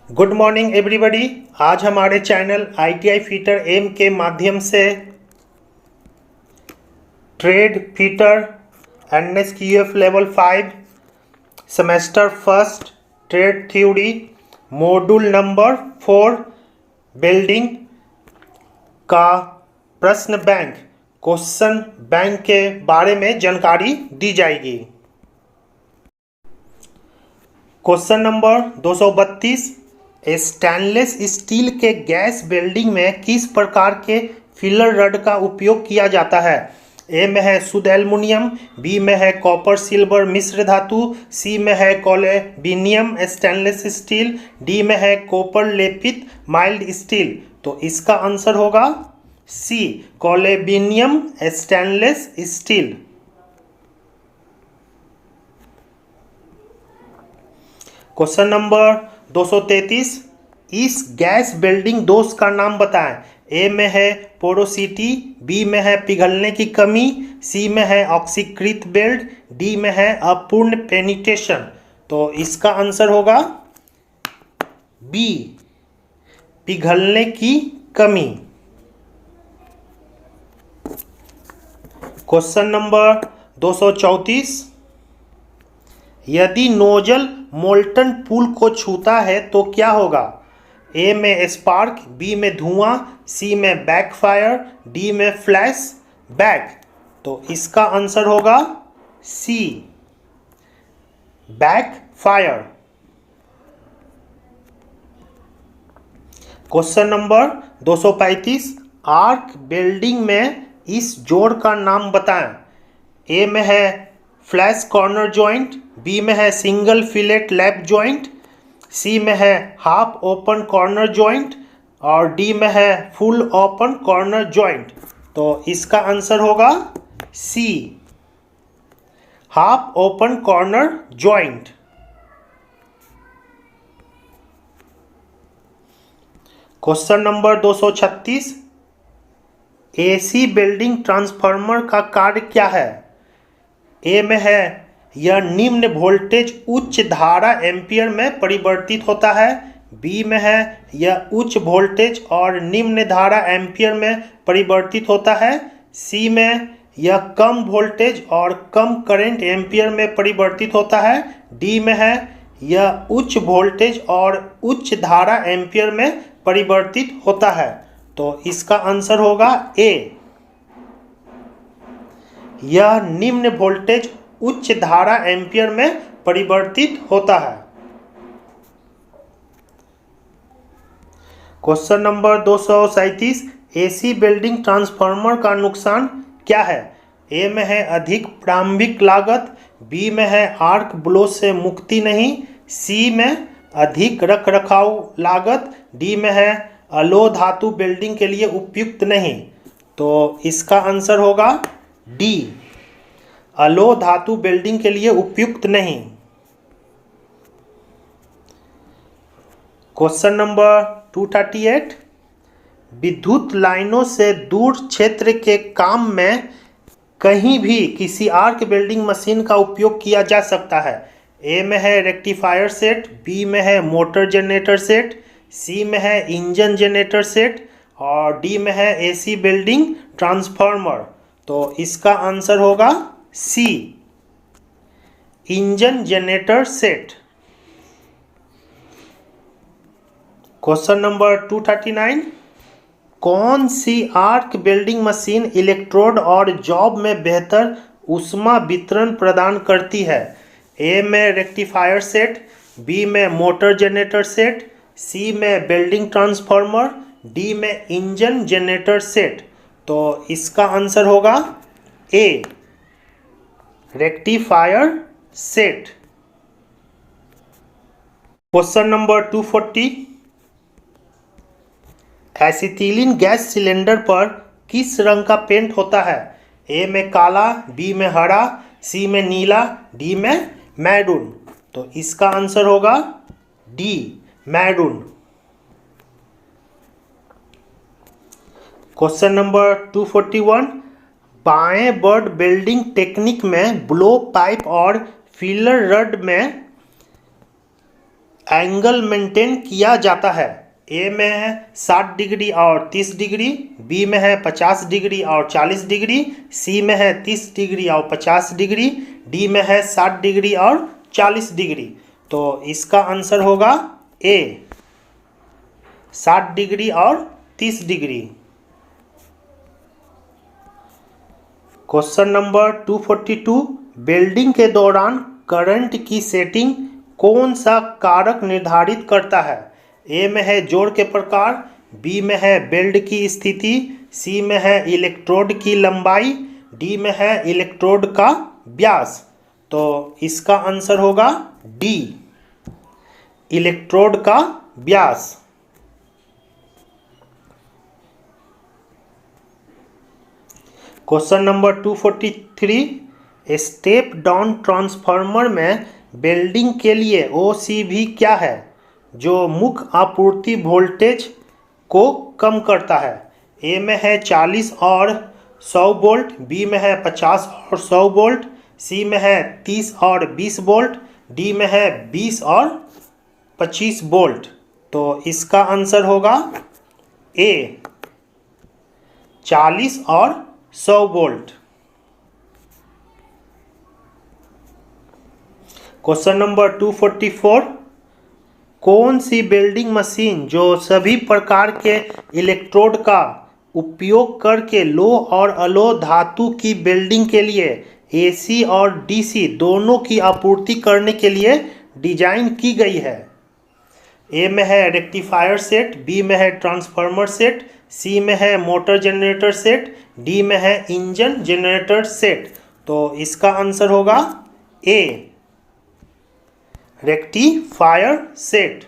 Good morning everybody. आज हमारे channel ITI fitter M के माध्यम से trade fitter NSQF level 5 semester first trade theory module number 4 building का प्रश्न बैंक क्वेश्चन बैंक के बारे में जानकारी दी जाएगी। क्वेश्चन नंबर 232, स्टेनलेस स्टील के गैस वेल्डिंग में किस प्रकार के फिलर रड का उपयोग किया जाता है? ए में है शुद्ध एल्युमिनियम, बी में है कॉपर सिल्वर मिश्र धातु, सी में है कोलेबिनियम स्टेनलेस स्टील, डी में है कॉपर लेपित माइल्ड स्टील। तो इसका आंसर होगा सी, कोलेबिनियम स्टेनलेस स्टील। क्वेश्चन नंबर 233, इस गैस वेल्डिंग दोष का नाम बताएं। ए में है पोरोसिटी, बी में है पिघलने की कमी, सी में है ऑक्सीकृत वेल्ड, डी में है अपूर्ण पेनिट्रेशन। तो इसका आंसर होगा बी, पिघलने की कमी। क्वेश्चन नंबर 234, यदि नोजल मोल्टन पूल को छूता है तो क्या होगा? ए में स्पार्क, बी में धुआं, सी में बैकफायर, डी में फ्लैश बैक। तो इसका आंसर होगा C, backfire. Question number 235, arc welding में इस जोड़ का नाम बताएं। ए में है फ्लैश कॉर्नर जॉइंट, बी में है सिंगल फिलेट लैप जॉइंट, सी में है हाफ ओपन कॉर्नर जॉइंट और डी में है फुल ओपन कॉर्नर जॉइंट। तो इसका आंसर होगा C, half open corner joint. Question number 236, AC welding transformer का कार्य क्या है? ए में है यह निम्न वोल्टेज उच्च धारा एम्पियर में परिवर्तित होता है, बी में है यह उच्च वोल्टेज और निम्न धारा एम्पियर में परिवर्तित होता है, सी में यह कम वोल्टेज और कम करंट एम्पियर में परिवर्तित होता है, डी में है यह उच्च वोल्टेज और उच्च धारा एम्पियर में परिवर्तित होता है। तो इसका आंसर होगा ए, यह निम्न वोल्टेज उच्च धारा एम्पियर में परिवर्तित होता है। Question number 237, AC welding transformer का नुकसान क्या है? ए में है अधिक प्रारंभिक लागत, बी में है आर्क ब्लो से मुक्ति नहीं, सी में अधिक रखरखाव लागत, डी में है अलोह धातु बिल्डिंग के लिए उपयुक्त नहीं। तो इसका आंसर होगा डी, अलोह धातु बिल्डिंग के लिए उपयुक्त नहीं। क्वेश्चन नंबर 238, विद्युत लाइनों से दूर क्षेत्र के काम में कहीं भी किसी आर्क वेल्डिंग मशीन का उपयोग किया जा सकता है। ए में है रेक्टिफायर सेट, बी में है मोटर जनरेटर सेट, सी में है इंजन जनरेटर सेट और डी में है AC बिल्डिंग ट्रांसफार्मर। तो इसका आंसर होगा C, engine generator set. Question number 239, कौन सी आर्क वेल्डिंग मशीन इलेक्ट्रोड और जॉब में बेहतर ऊष्मा वितरण प्रदान करती है? ए में रेक्टिफायर सेट, बी में मोटर जनरेटर सेट, सी में वेल्डिंग ट्रांसफार्मर, डी में इंजन जनरेटर सेट। तो इसका आंसर होगा A, rectifier set. Question number 240, acetylene gas cylinder पर किस रंग का पेंट होता है? ए में काला, बी में हरा, सी में नीला, डी में मैरून। तो इसका आंसर होगा डी, मैरून। क्वेश्चन नंबर 241, बाएं बर्ड वेल्डिंग टेक्निक में ब्लो पाइप और फिलर रड में एंगल मेंटेन किया जाता है? ए में है 60 डिग्री और 30 डिग्री, बी में है 50 डिग्री और 40 डिग्री, सी में है 30 डिग्री और 50 डिग्री, डी में है 60 डिग्री और 40 डिग्री। तो इसका आंसर होगा ए, 60 डिग्री और 30 डिग्री। क्वेश्चन नंबर 242, वेल्डिंग के दौरान करंट की सेटिंग कौन सा कारक निर्धारित करता है? ए में है जोड़ के प्रकार, बी में है वेल्ड की स्थिति, सी में है इलेक्ट्रोड की लंबाई, डी में है इलेक्ट्रोड का व्यास। तो इसका आंसर होगा डी, इलेक्ट्रोड का व्यास। Question number 243, step down transformer में वेल्डिंग के लिए OCV क्या है जो मुख्य आपूर्ति वोल्टेज को कम करता है? ए में है 40 और 100 वोल्ट, बी में है 50 और 100 वोल्ट, सी में है 30 और 20 वोल्ट, डी में है 20 और 25 वोल्ट। तो इसका आंसर होगा ए, 40 और 100 वोल्ट। क्वेश्चन नंबर 244, कौन सी वेल्डिंग मशीन जो सभी प्रकार के इलेक्ट्रोड का उपयोग करके लो और अलो धातु की वेल्डिंग के लिए AC और DC दोनों की आपूर्ति करने के लिए डिजाइन की गई है? ए में है रेक्टिफायर सेट, बी में है ट्रांसफार्मर सेट, सी में है मोटर जनरेटर सेट, डी में है इंजन जनरेटर सेट। तो इसका आंसर होगा A, rectifier set.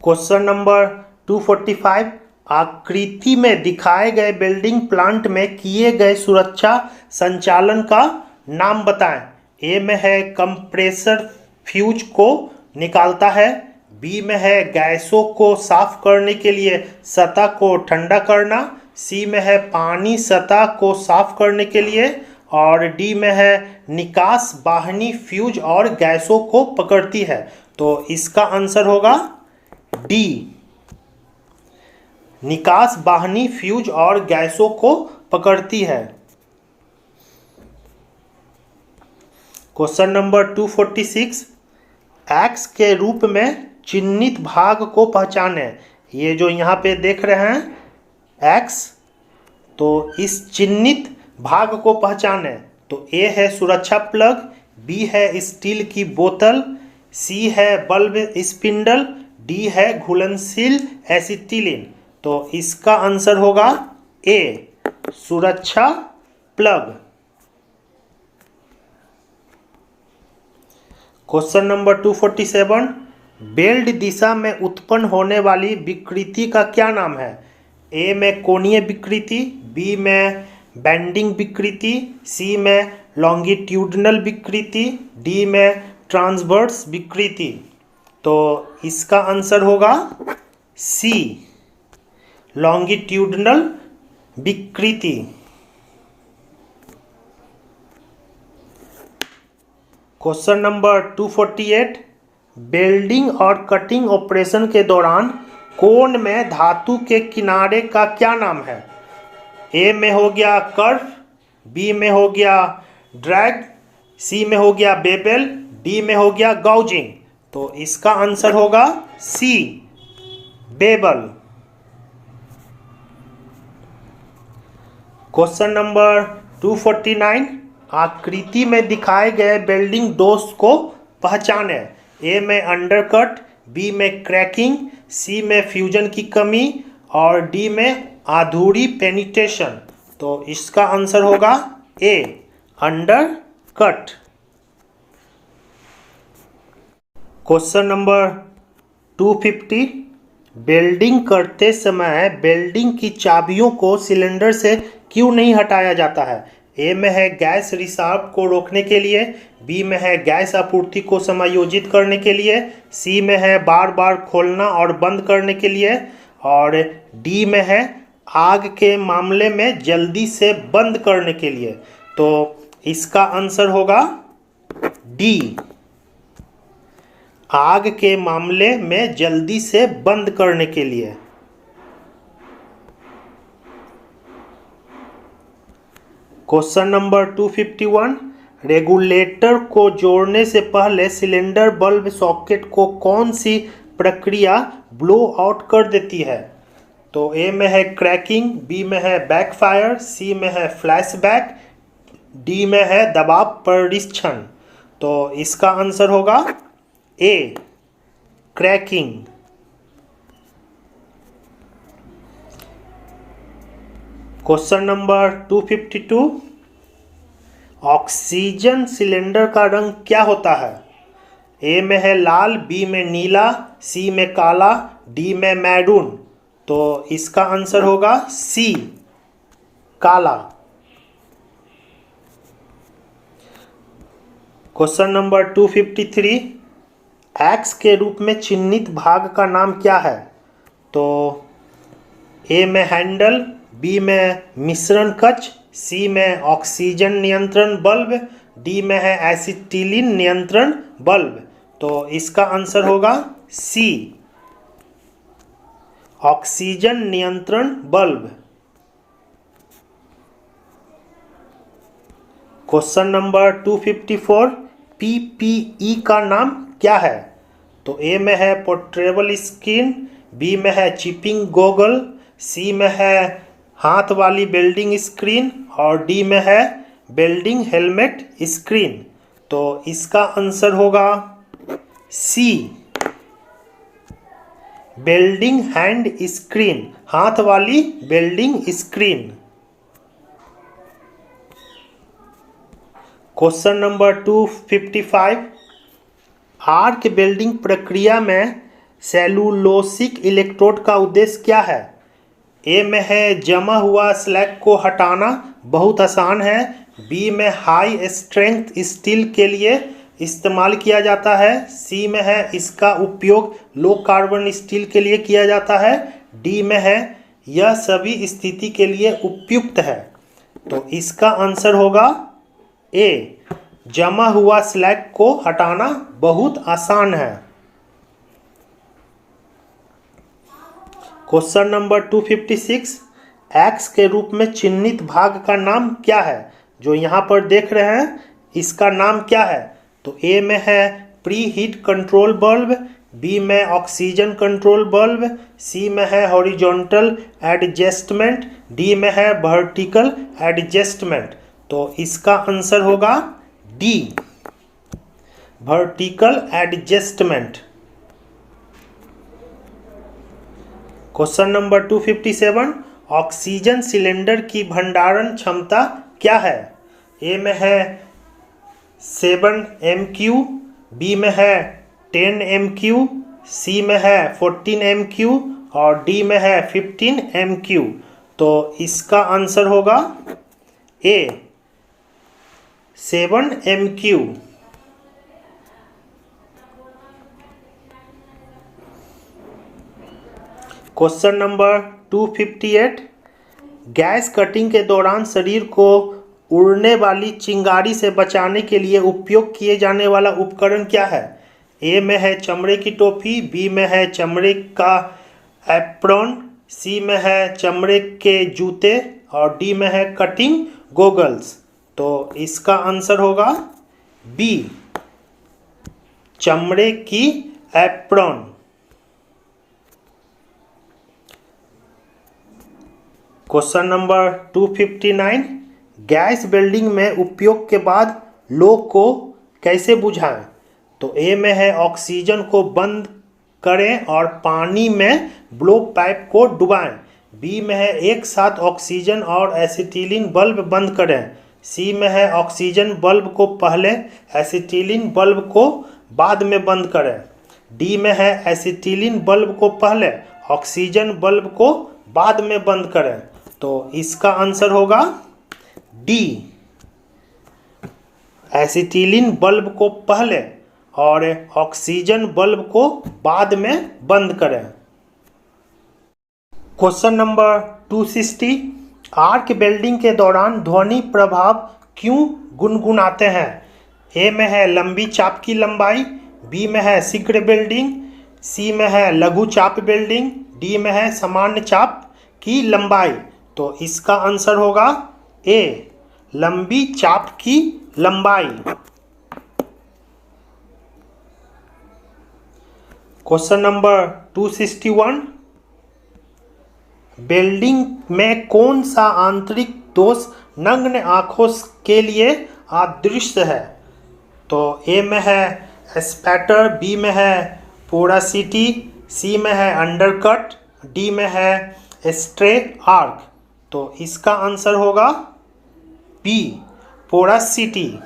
Question number 245, आकृति में दिखाए गए वेल्डिंग प्लांट में किए गए सुरक्षा संचालन का नाम बताएं। ए में है कंप्रेसर फ्यूज को निकालता है, बी में है गैसों को साफ करने के लिए सतह को ठंडा करना, सी में है पानी सतह को साफ करने के लिए, और डी में है निकास वाहिनी फ्यूज और गैसों को पकड़ती है। तो इसका आंसर होगा डी, निकास वाहिनी फ्यूज और गैसों को पकड़ती है। क्वेश्चन नंबर 246, एक्स के रूप में चिन्हित भाग को पहचाने। ये जो यहाँ पे देख रहे हैं एक्स, तो इस चिन्हित भाग को पहचाने। तो ए है सुरक्षा प्लग, बी है स्टील की बोतल, सी है बल्ब स्पिंडल, डी है घुलनशील एसिटिलीन। तो इसका आंसर होगा ए, सुरक्षा प्लग। क्वेश्चन नंबर 247, बेल्ट दिशा में उत्पन्न होने वाली विकृति का क्या नाम है? ए में कोणीय विकृति, बी में बेंडिंग विकृति, सी में लॉन्गिट्यूडनल विकृति, डी में ट्रांसवर्स विकृति। तो इसका आंसर होगा सी, लॉन्गिट्यूडनल विकृति। क्वेश्चन नंबर 248, वेल्डिंग और कटिंग ऑपरेशन के दौरान कोण में धातु के किनारे का क्या नाम है? ए में हो गया कर्व, बी में हो गया ड्रैग, सी में हो गया बेबेल, डी में हो गया गाउजिंग। तो इसका आंसर होगा सी, बेबल। क्वेश्चन नंबर 249, आकृति में दिखाए गए वेल्डिंग दोष को पहचाने। ए में अंडरकट, बी में क्रैकिंग, सी में फ्यूजन की कमी और डी में अधूरी पेनिट्रेशन। तो इसका आंसर होगा ए, अंडरकट। क्वेश्चन नंबर 250, वेल्डिंग करते समय वेल्डिंग की चाबियों को सिलेंडर से क्यों नहीं हटाया जाता है? ए में है गैस रिसाव को रोकने के लिए, बी में है गैस आपूर्ति को समायोजित करने के लिए, सी में है बार बार खोलना और बंद करने के लिए, और डी में है आग के मामले में जल्दी से बंद करने के लिए। तो इसका आंसर होगा डी, आग के मामले में जल्दी से बंद करने के लिए। क्वेश्चन नंबर 251, रेगुलेटर को जोड़ने से पहले सिलेंडर बल्ब सॉकेट को कौन सी प्रक्रिया ब्लो आउट कर देती है? तो ए में है क्रैकिंग, बी में है बैकफायर, सी में है फ्लैशबैक, डी में है दबाव परीक्षण। तो इसका आंसर होगा A, cracking. Question number 252, oxygen cylinder का रंग क्या होता है? ए में है लाल, बी में नीला, सी में काला, डी में मैरून। तो इसका आंसर होगा सी, काला। क्वेश्चन नंबर 253, एक्स के रूप में चिन्हित भाग का नाम क्या है? तो ए में हैंडल, बी में मिश्रण कक्ष, सी में ऑक्सीजन नियंत्रण बल्ब, डी में है एसिटिलीन नियंत्रण बल्ब। तो इसका आंसर होगा सी, ऑक्सीजन नियंत्रण बल्ब। क्वेश्चन नंबर 254, पीपीई का नाम क्या है? तो ए में है पोर्टेबल स्क्रीन, बी में है चिपिंग गोगल, सी में है हाथ वाली वेल्डिंग स्क्रीन और डी में है वेल्डिंग हेलमेट स्क्रीन। तो इसका आंसर होगा सी, वेल्डिंग हैंड स्क्रीन, हाथ वाली welding screen. Question number 255, arc welding प्रक्रिया में सेलुलोसिक इलेक्ट्रोड का उद्देश्य क्या है? ए में है जमा हुआ स्लैग को हटाना, बहुत आसान है। बी में हाई स्ट्रेंथ स्टील के लिए इस्तेमाल किया जाता है, सी में है इसका उपयोग लो कार्बन स्टील के लिए किया जाता है, डी में है यह सभी स्थिति के लिए उपयुक्त है। तो इसका आंसर होगा ए, जमा हुआ स्लैग को हटाना बहुत आसान है। क्वेश्चन नंबर 256, एक्स के रूप में चिन्हित भाग का नाम क्या है? जो यहाँ पर देख रहे हैं इसका नाम क्या है? तो ए में है preheat control bulb, B में ऑक्सीजन कंट्रोल बल्ब, सी में है हॉरिजॉन्टल एडजस्टमेंट, डी में है वर्टिकल एडजस्टमेंट। तो इसका आंसर होगा D, vertical adjustment. Question number 257, oxygen cylinder की भंडारण क्षमता क्या है? ए में है 7 MQ, बी में है 10 MQ, सी में है 14 MQ और डी में है 15 MQ। तो इसका आंसर होगा ए, 7 MQ। Question number 258, gas cutting के दौरान शरीर को उड़ने वाली चिंगारी से बचाने के लिए उपयोग किए जाने वाला उपकरण क्या है? ए में है चमड़े की टोपी, बी में है चमड़े का एप्रॉन, सी में है चमड़े के जूते और डी में है कटिंग गोगल्स। तो इसका आंसर होगा बी, चमड़े की apron. Question number 259, gas welding में उपयोग के बाद लो को कैसे बुझाएं? तो ए में है ऑक्सीजन को बंद करें और पानी में ब्लो पाइप को डुबाएं, बी में है एक साथ ऑक्सीजन और एसिटिलीन बल्ब बंद करें, सी में है ऑक्सीजन बल्ब को पहले एसिटिलीन बल्ब को बाद में बंद करें, डी में है एसिटिलीन बल्ब को पहले ऑक्सीजन बल्ब को बाद में बंद करें। तो इसका आंसर होगा डी, एसिटिलीन बल्ब को पहले और ऑक्सीजन बल्ब को बाद में बंद करें। क्वेश्चन नंबर 260, आर्क वेल्डिंग के दौरान ध्वनि प्रभाव क्यों गुनगुनाते हैं? ए में है लंबी चाप की लंबाई, बी में है शीघ्र बिल्डिंग, सी में है लघु चाप बिल्डिंग, डी में है सामान्य चाप की लंबाई। तो इसका आंसर होगा ए, लंबी चाप की लंबाई। क्वेश्चन नंबर 261, बिल्डिंग में कौन सा आंतरिक दोष नग्न आंखों के लिए अदृश्य है? तो ए में है स्पैटर, बी में है पोरासिटी, सी में है अंडरकट, डी में है स्ट्रे आर्क। तो इसका आंसर होगा बी, पोरासिटी।